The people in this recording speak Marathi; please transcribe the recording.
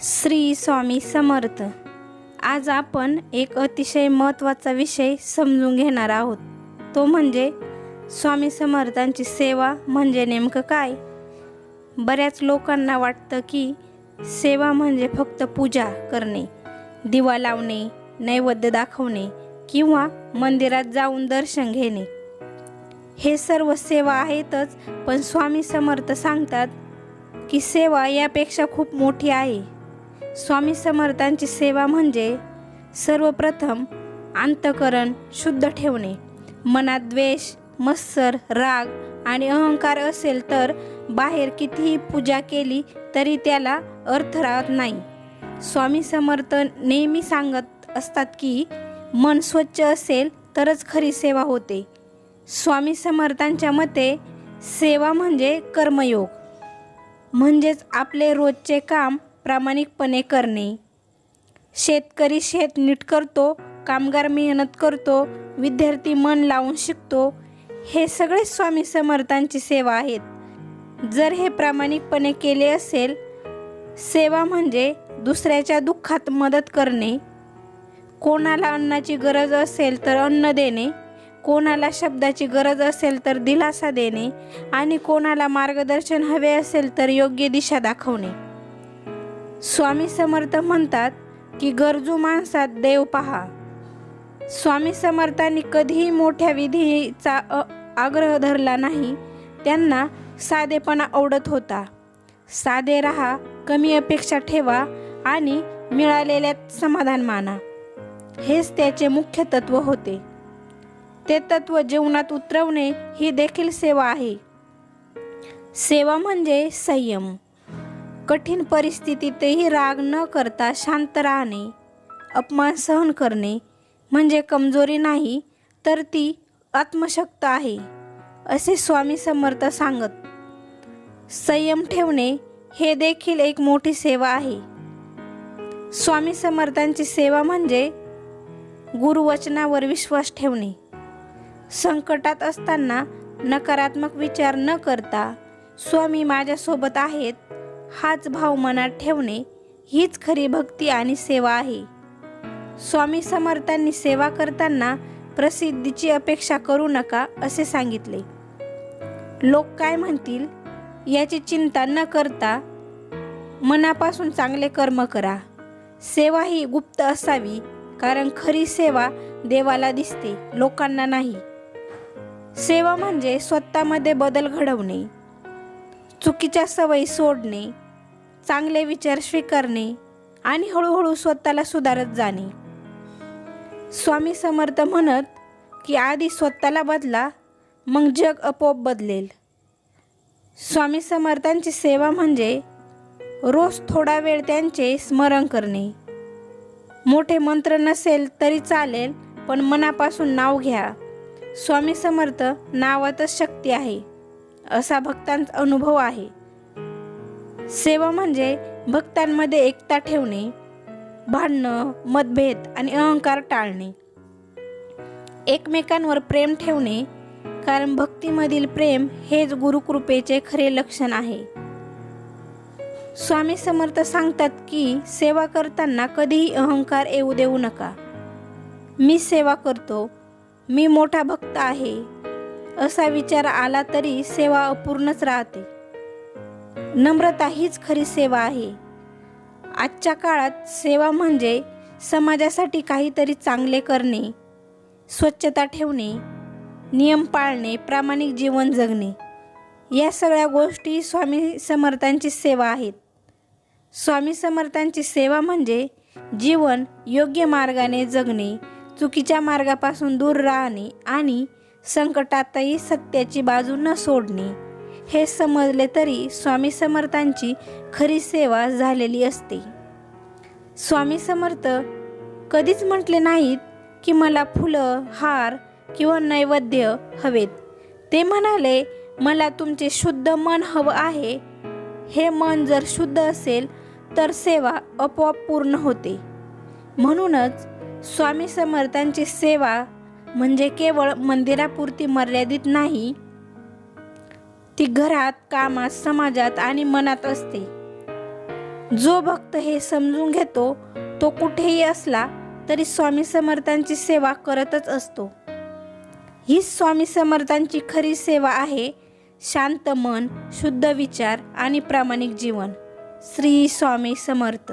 श्री स्वामी समर्थ। आज आपण एक अतिशय महत्त्वाचा विषय समजून घेणार आहोत, तो म्हणजे स्वामी समर्थांची सेवा म्हणजे नेमकं काय। बऱ्याच लोकांना वाटतं की सेवा म्हणजे फक्त पूजा करणे, दिवा लावणे, नैवेद्य दाखवणे किंवा मंदिरात जाऊन दर्शन घेणे। हे सर्व सेवा आहेतच, पण स्वामी समर्थ सांगतात की सेवा यापेक्षा खूप मोठी आहे। स्वामी समर्थांची सेवा म्हणजे सर्वप्रथम अंतःकरण शुद्ध ठेवणे। मनात द्वेष, मत्सर, राग आणि अहंकार असेल तर बाहेर कितीही पूजा केली तरी त्याला अर्थ राहत नाही। स्वामी समर्थ नेहमी सांगत असतात की मन स्वच्छ असेल तरच खरी सेवा होते। स्वामी समर्थांच्या मते सेवा म्हणजे कर्मयोग, म्हणजेच आपले रोजचे काम प्रामाणिकपणे करणे। शेतकरी शेत नीट करतो, कामगार मेहनत करतो, विद्यार्थी मन लावून शिकतो, हे सगळे स्वामी समर्थांची सेवा आहेत। जर हे प्रामाणिकपणे केले असेल, सेवा म्हणजे दुसऱ्याच्या दुःखात मदत करणे, कोणाला अन्नाची गरज असेल तर अन्न देणे, कोणाला शब्दाची गरज असेल तर दिलासा देणे आणि कोणाला मार्गदर्शन हवे असेल तर योग्य दिशा दाखवणे। स्वामी समर्थ म्हणतात की गरजू माणसात देव पहा। स्वामी समर्थांनी कधीही मोठ्या विधीचा आग्रह धरला नाही, त्यांना साधेपणा आवडत होता। साधे राहा, कमी अपेक्षा ठेवा आणि मिळालेल्यात समाधान माना, हेच त्याचे मुख्य तत्व होते। ते तत्व जीवनात उतरवणे ही देखील सेवा आहे। सेवा म्हणजे संयम, कठीण परिस्थितीतही राग न करता शांत राहणे, अपमान सहन करणे म्हणजे कमजोरी नाही तर ती आत्मशक्त आहे, असे स्वामी समर्थ सांगत। संयम ठेवणे हे देखील एक मोठी सेवा आहे। स्वामी समर्थांची सेवा म्हणजे गुरुवचनावर विश्वास ठेवणे। संकटात असताना नकारात्मक विचार न करता स्वामी माझ्यासोबत आहेत हाच भाव मनात ठेवणे हीच खरी भक्ती आणि सेवा आहे। स्वामी समर्थांनी सेवा करताना प्रसिद्धीची अपेक्षा करू नका असे सांगितले। लोक काय म्हणतील याची चिंता न करता मनापासून चांगले कर्म करा। सेवा ही गुप्त असावी, कारण खरी सेवा देवाला दिसते, लोकांना नाही। सेवा म्हणजे स्वतःमध्ये बदल घडवणे, चुकीच्या सवयी सोडणे, चांगले विचार स्वीकारणे आणि हळूहळू स्वतःला सुधारत जाणे। स्वामी समर्थ म्हणत की आधी स्वतःला बदला, मग जग आपोआप बदलेल। स्वामी समर्थांची सेवा म्हणजे रोज थोडा वेळ त्यांचे स्मरण करणे। मोठे मंत्र नसेल तरी चालेल, पण मनापासून नाव घ्या। स्वामी समर्थ नावातच शक्ती आहे, असा भक्तांचा अनुभव आहे। सेवा म्हणजे भक्तांमध्ये एकता ठेवणे, भांडणं, मतभेद आणि अहंकार टाळणे, एकमेकांवर प्रेम ठेवणे, कारण भक्तीमधील प्रेम हेच गुरुकृपेचे खरे लक्षण आहे। स्वामी समर्थ सांगतात की सेवा करताना कधीही अहंकार येऊ देऊ नका। मी सेवा करतो, मी मोठा भक्त आहे, असा विचार आला तरी सेवा अपूर्णच राहते। नम्रता हीच खरी सेवा आहे। आजच्या काळात सेवा म्हणजे समाजासाठी काहीतरी चांगले करणे, स्वच्छता ठेवणे, नियम पाळणे, प्रामाणिक जीवन जगणे, या सगळ्या गोष्टी स्वामी समर्थांची सेवा आहेत। स्वामी समर्थांची सेवा म्हणजे जीवन योग्य मार्गाने जगणे, चुकीच्या मार्गापासून दूर राहणे आणि संकटातही सत्याची बाजू न सोडणे। हे समजले तरी स्वामी समर्थांची खरी सेवा झालेली असते। स्वामी समर्थ कधीच म्हटले नाहीत की मला फुलं, हार किंवा नैवेद्य हवेत। ते म्हणाले, मला तुमचे शुद्ध मन हवं आहे। हे मन जर शुद्ध असेल तर सेवा आपोआप पूर्ण होते। म्हणूनच स्वामी समर्थांची सेवा म्हणजे केवळ मंदिरापुरती मर्यादित नाही, ती घरात, कामात, समाजात आणि मनात असते। जो भक्त हे समजून घेतो तो कुठेही असला तरी स्वामी समर्थांची सेवा करतच असतो. ही स्वामी समर्थांची खरी सेवा आहे. शांत मन, शुद्ध विचार आणि प्रामाणिक जीवन. श्री स्वामी समर्थ.